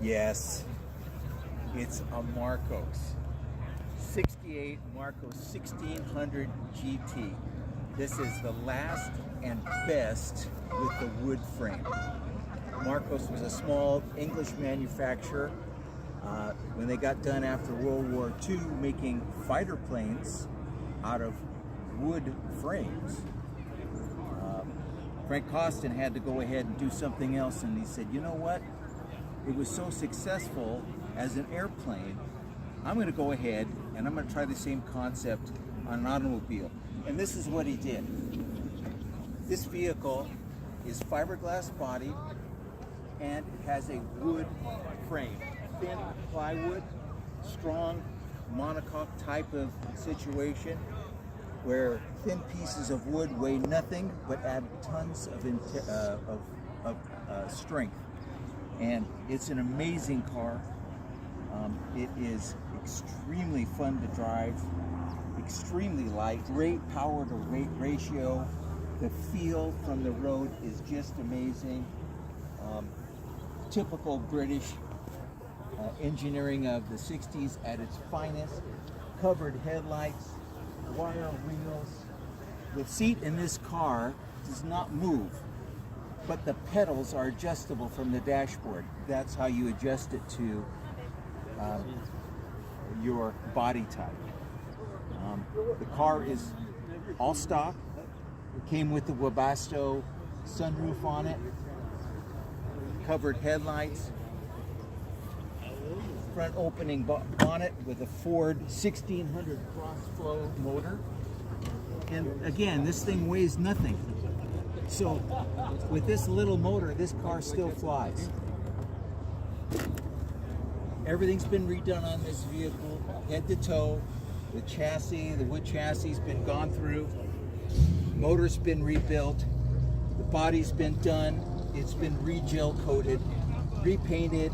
Yes, it's a Marcos. 68 Marcos 1600 GT. This is the last and best with the wood frame. Marcos was a small English manufacturer. When they got done after World War II making fighter planes out of wood frames, Frank Costin had to go ahead and do something else, and he said, you know what? It was so successful as an airplane, I'm going to go ahead and I'm going to try the same concept on an automobile. And this is what he did. This vehicle is fiberglass body and it has a wood frame. Thin plywood, strong monocoque type of situation where thin pieces of wood weigh nothing but add tons of strength. And it's an amazing car. It is extremely fun to drive, extremely light, great power to weight ratio. The feel from the road is just amazing. Typical British engineering of the 60s at its finest. Covered headlights, wire wheels. The seat in this car does not move, but the pedals are adjustable from the dashboard. That's how you adjust it to your body type. The car is all stock. It came with the Webasto sunroof on it, covered headlights, front opening bonnet with a Ford 1600 cross-flow motor. And again, this thing weighs nothing. So with this little motor, this car still flies. Everything's been redone on this vehicle, head to toe. The chassis, the wood chassis has been gone through. Motor's been rebuilt. The body's been done. It's been re-gel coated, repainted,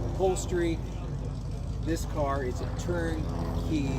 upholstery. This car is a turnkey